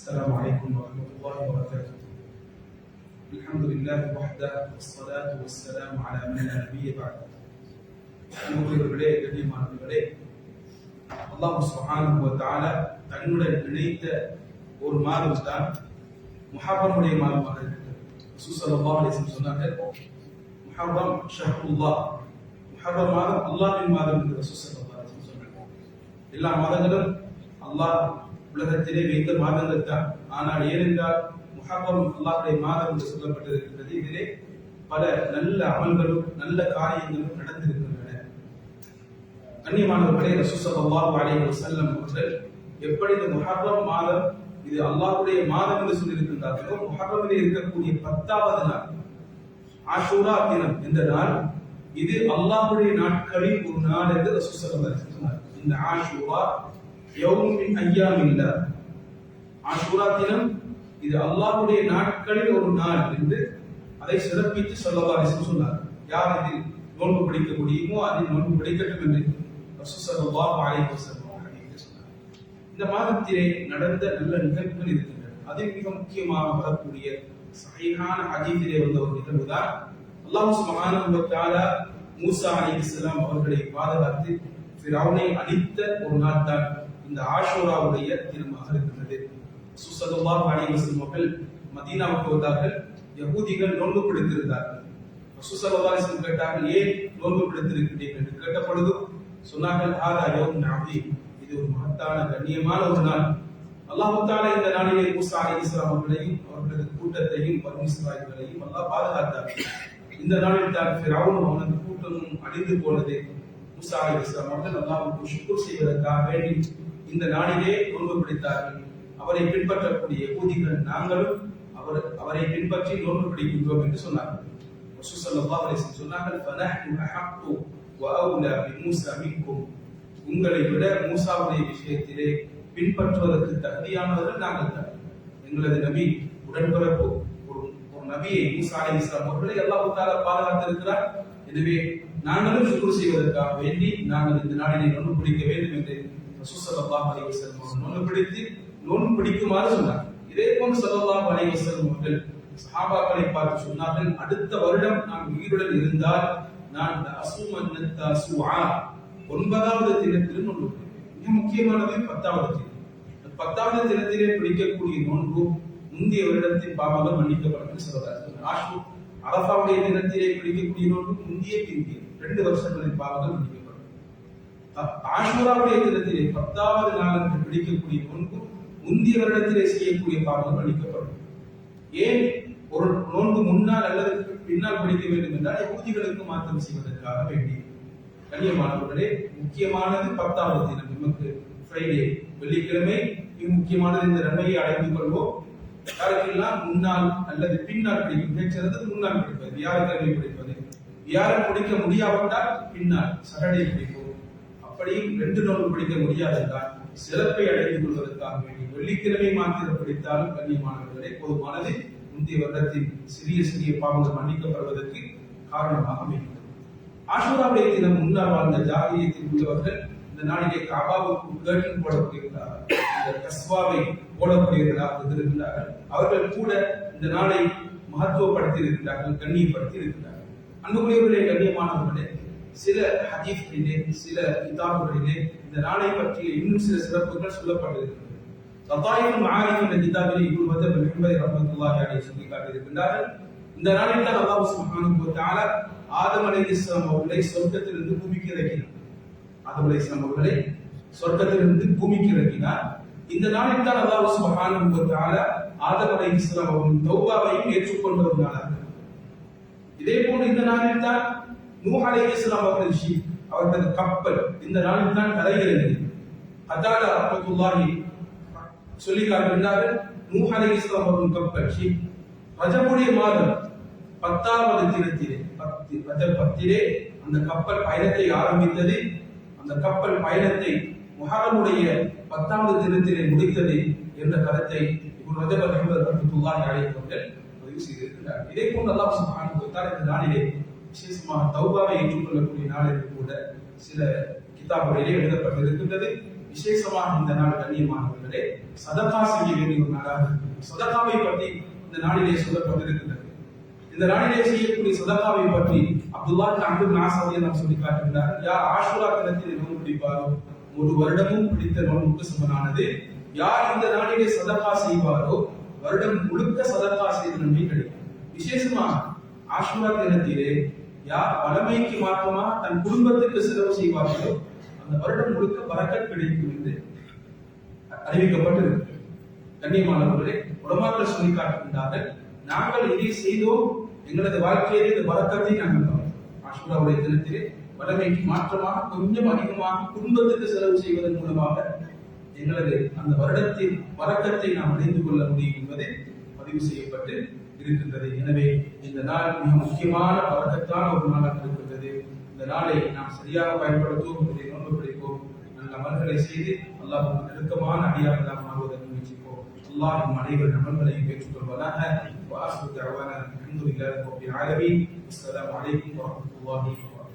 السلام عليكم ورحمة الله وبركاته. الحمد لله وحده والصلاة والسلام على من لا نبي بعده. அன்புக்குரியவர்களே, கண்ணியமானவர்களே, அல்லாஹ் சுப்ஹானஹு வ தஆலா தன்னுடன் இணைத்த ஒரு மாதம் தான் முஹர்ரமுடைய மாதமாக இருக்கிறது. ரசூல் ஸல்லல்லாஹு அலைஹி வஸல்லம் சொன்னார்கள், முஹர்ரம் ஷஹ்ருல்லாஹ், முஹர்ரம் மாதம் அல்லாஹ்வின் மாதம் என்று ரசூல் ஸல்லல்லாஹு அலைஹி வஸல்லம் சொன்னார்கள். எல்லா மாதங்களும் அல்லாஹ் உலகத்திலே வைத்த மாதங்கள் தான். ஆனால் ஏனென்றால் முஹர்ரம் அல்லாஹ்வுடைய மாதம் என்று சொல்லப்பட்டிருக்கிறது. இதிலே பல நல்ல அமல்களும் நல்ல காரியங்களும் நடந்திருக்கின்றன. கண்ணியமானவர்களே, ரசூல் ஸல்லல்லாஹு அலைஹி வஸல்லம் அவர்கள் எப்படி இந்த முஹர்ரம் மாதம் இது அல்லாஹ்வுடைய மாதம் என்று சொல்லியிருக்கின்றார்களோ, முஹர்ரமிலே இருக்கக்கூடிய 10வது நாள் ஆஷூரா தினம் என்ற நாள், இது அல்லாஹ்வுடைய நாட்களில் ஒரு நாள் என்று ரசூல் ஸல்லல்லாஹு அலைஹி வஸல்லம் சொன்னார். இந்த ஆஷூரா யௌம் மின் அய்யாமில்லாஹ், ஆஷூரா தினம் இது அல்லாஹ்வுடைய நாட்களில் ஒரு நாள் என்று அதை சிறப்பித்து ஸல்லல்லாஹு அலைஹி வஸல்லம் சொன்னார். யார் இதில் நோன்பு பிடிக்க முடியுமோ அதில் நோன்பு பிடிக்கட்டும் என்று ரசூல் ஸல்லல்லாஹு அலைஹி வஸல்லம் சொன்னார். இந்த மாதத்திலே நடந்த நல்ல நிகழ்வுகள் இருக்கின்றன. அதில் மிக முக்கியமாக வரக்கூடிய சஹீஹான ஹதீஸிலே வந்த ஒரு நிகழ்வு தான் அல்லாஹ் சுப்ஹானஹு வ தஆலா மூசா அலைஹிஸ்ஸலாம் அவர்களை பாதுகாத்து ஃபிரௌனை அழித்த ஒரு நாள் தான் இந்த ஆஷூராவுடைய தினமாக இருக்கிறது. ரசூல் ஸல்லல்லாஹு அலைஹி வஸல்லம் அவர்கள் மதீனாவுக்கு வந்தார்கள். யகூதிகள் நோன்பு பிடித்திருந்தார்கள். ரசூல் ஸல்லல்லாஹு அலைஹி வஸல்லம் கேட்டார்கள், ஏன் நோன்பு பிடித்திருக்கிறீர்கள் என்று கேட்ட பொழுது சொன்னார்கள், ஹாதா யௌமுன் அதீம், இது ஒரு மகத்தான கண்ணியமான ஒரு நாள். அல்லாஹ் தஆலா இந்த நாளிலே மூசா அலைஹிஸ்ஸலாம் அவர்களையும் அவர்களது கூட்டத்தையும் பனு இஸ்ராயீலையும் அல்லாஹ் பாதுகாத்தார். இந்த நாளில் தான் ஃபிரௌனும் அவனது கூட்டமும் அழிந்து போனது. மூசா அலைஹிஸ்ஸலாம் அவர்கள் அல்லாஹ்வுக்கு ஷுக்ர் செய்வதற்காக வேண்டி இந்த நாளிலே நோன்பு பிடித்தார்கள். அவரை பின்பற்றக்கூடிய யகூதிகள் நாங்களும் அவரை பின்பற்றி நோன்பு பிடிக்கின்றோம் என்று சொன்னார்கள். ரசூல் ஸல்லல்லாஹு அலைஹி வஸல்லம் சொன்னார்கள், ஃபனஹ்னு அஹqqu வ அவ்லா பி மூஸா மின்கும், உங்களை விட மூசாவுடைய விஷயத்திலே பின்பற்றுவதற்கு தகுதியானவர்கள் நாங்கள் தான். எங்களது நபி உடன்பிறப்பு ஒரு நபியை மூசா அலைஹிஸ்ஸலாம் அவர்களை அல்லாஹ் தஆலா பாதுகாத்திருக்கிறார். எனவே நாங்களும் ஷுக்ர் செய்வதற்காக வேண்டி நாங்கள் இந்த நாளிலே நோன்பு பிடிக்க வேண்டும் என்று ரசூல் ஸல்லல்லாஹு அலைஹி வஸல்லம் அவர்கள் நோன்பு பிடித்து நோன்பு பிடிக்குமாறு சொன்னார். இதே போன்று ஸல்லல்லாஹு அலைஹி வஸல்லம் அவர்கள் சஹாபாக்களை பார்த்து சொன்னார்கள், அடுத்த வருடம் நான் உயிருடன் இருந்தால் நான் அஸூமன் தஸூஆ, 9வது தினத்தில் நோன்பு பிடிப்பேன். மிக முக்கியமானது 10வது தினம். 10வது தினத்திலே பிடிக்கக்கூடிய நோன்பு முந்தைய வருடத்தின் பாவங்கள் மன்னிக்கப்படும் சொல்றார்கள். அரஃபாவுடைய தினத்திலே பிடிக்கக்கூடிய நோன்பு முந்தைய பிந்திய 2 வருஷங்களின் பாவங்கள் மன்னிக்கப்படும். ஆஷூராவுடைய தினத்திலே 10வது நாளுக்கு பிடிக்கக்கூடிய நோன்பு முந்தைய வருடத்திலே செய்யக்கூடிய பாவங்கள் மன்னிக்கப்படும். ஏன் ஒரு நோன்பு முன்னால் அல்லது பின்னால் பிடிக்க வேண்டும் என்றால் யகூதிகளுக்கு மாற்றம் செய்வதற்காக வேண்டி. கண்ணியமானவர்களே, முக்கியமானது 10வது தினம், நமக்கு ஃப்ரைடே, வெள்ளிக்கிழமை. மிக முக்கியமானது இந்த நன்மையை அடைந்து கொள்வோம். யாருக்கெல்லாம் முன்னால் அல்லது பின்னால் பிடிக்கும், மிகச்சிறந்தது முன்னால் பிடிப்பது, வியாழக்கிழமை பிடிப்பது. வியாழன் பிடிக்க முடியாவிட்டால் பின்னால் சட்டர்டே பிடிப்போம். அப்படியும் 2 நோன்பு பிடிக்க முடியாதென்றால் சிறப்பை அடைந்து கொள்வதற்காக வேண்டி வெள்ளிக்கிழமை மாத்திரம் பிடித்தாலும் கண்ணியமானவர்களே போதுமானது. முந்தைய வருடத்தின் சிறிய சிறிய பாவங்கள் மன்னிக்கப்படுவதற்கு காரணமாக அமைகிறது. ஆஷூராவுடைய தினம் முன்னால் வாழ்ந்த ஜாகிலியத்தில் உள்ளவர்கள் இந்த நாளிலே காபாவுக்கு கர்டன் போடக்கூடியவர்களாக, இந்த கஸ்வாவை போடக்கூடியவர்களாக இருந்திருக்கிறார்கள். அவர்கள் கூட இந்த நாளை மகத்துவப்படுத்தி இருக்கிறார்கள், கண்ணியப்படுத்தி இருக்கிறார்கள். அன்புக்குரியவர்களே, கண்ணியமானவர்களே, சில ஹதீஸ்களிலே சில கிதாபுகளிலே இந்த நாளை பற்றிய இன்னும் சில சிறப்புகள் சொல்லப்பட்டிருக்கிறது. லதாயிஃபுல் மஆரிஃப் என்ற கிதாபிலே இப்னு ரஜப் அல்-ஹம்பலி ரஹ்மத்துல்லாஹி அலைஹி சொல்லி காட்டியிருக்கிறார்கள். இந்த நாளில் தான் அல்லாஹ் சுப்ஹானஹு வ தஆலா ஆதம் அலைஹிஸ்ஸலாம் அவர்களை சொர்க்கத்திலிருந்து பூமிக்கு இறக்கினார். ஆதம் அலைஹிஸ்ஸலாம் அவர்களை சொர்க்கத்திலிருந்து பூமிக்கு இறக்கினார். இந்த நாளில் தான் அல்லாஹ் சுப்ஹானஹு வ தஆலா ஆதம் அலைஹிஸ்ஸலாம் அவர்களின் தௌபாவையும் ஏற்றுக்கொண்ட ஒரு நாளாக. இதே போன்று இந்த நாளில் தான் நூஹ் அலைஹிஸ்ஸலாம் அவர்களது கப்பல் இந்த நாளில் தான் கரையிறங்கியது. கதாதா ரஹ்மத்துல்லாஹி சொல்லி காட்டுகிறார்கள், நூஹ் அலைஹிஸ்ஸலாம் அவர்களின் கப்பல் ரஜபுடைய மாதம் 10வது தினத்திலே, ரஜப் 10லே அந்த கப்பல் பயணத்தை ஆரம்பித்தது. அந்த கப்பல் பயணத்தை முஹர்ரமுடைய 10வது தினத்திலே முடித்தது என்ற கருத்தை இப்னு ரஜப் ரஹ்மத்துல்லாஹி அலைஹி அவர்கள் பதிவு செய்திருக்கிறார். இதே போன்று அல்லாஹ் சுப்ஹானஹு வ தஆலா இந்த நாளிலே விசேஷமாக தௌபாவை ஏற்றுக்கொள்ளக்கூடிய நாள் என்று கூட சில கிதாபுகளிலே எழுதப்பட்டிருக்கின்றது. விசேஷமாக இந்த நாள் கண்ணியமானவர்களே சதகா செய்ய வேண்டிய ஒரு நாளாக சதகாவை பற்றி இந்த நாளிலே சொல்லப்பட்டிருக்கின்றது. இந்த நாளிலே செய்யக்கூடிய சதகாவை பற்றி அப்துல்லா அப்துல் நாசர் நாம் சொல்லி காட்டுகிறார். யார் ஆஷுரா தினத்தில் நோன்பு பிடிப்பாரோ ஒரு வருடமும் பிடித்த நோன்புக்கு சமனானது. யார் இந்த நாளிலே சதகா செய்வாரோ வருடம் முழுக்க சதகா செய்த நன்மை கிடைக்கும். விசேஷமாக ஆஷுரா தினத்திலே யார் வளமைக்கு மாற்றமாக தன் குடும்பத்துக்கு செலவு செய்வார்களோ அந்த வருடம் முழுக்க பரக்கத் கிடைக்கும் என்று அறிவிக்கப்பட்டிருக்கு. கண்ணியமானவர்களே, உலமாக்கள் சொல்லி காட்டுகின்றார்கள், நாங்கள் இதை செய்தோம், எங்களது வாழ்க்கையிலே இந்த பரக்கத்தை நாங்கள் பார்த்தோம். ஆஷுராவுடைய தினத்திலே வளமைக்கு மாற்றமாக கொஞ்சம் அதிகமாக குடும்பத்துக்கு செலவு செய்வதன் மூலமாக எங்களது அந்த வருடத்தின் பரக்கத்தை நாம் அறிந்து கொள்ள முடியும் என்பதை பதிவு செய்யப்பட்டு இருக்கின்றது. எனவே இந்த நாள் மிக முக்கியமான பரக்கத்தான ஒரு நாளாக இருக்கின்றது. இந்த நாளை நாம் சரியாக பயன்படுத்துவோம், இதை நோன்பு பிடிப்போம், நல்ல அமல்களை செய்து அல்லாஹ்வுக்கு நெருக்கமான அடியார்களாக மாறுவதற்கு முயற்சிப்போம். அல்லாஹ் நம் அனைவரின் அமல்களையும் பெற்றுக்கொள்வதாக. وآخر دعوانا الحمد لله رب العالمين. السلام عليكم ورحمة الله وبركاته.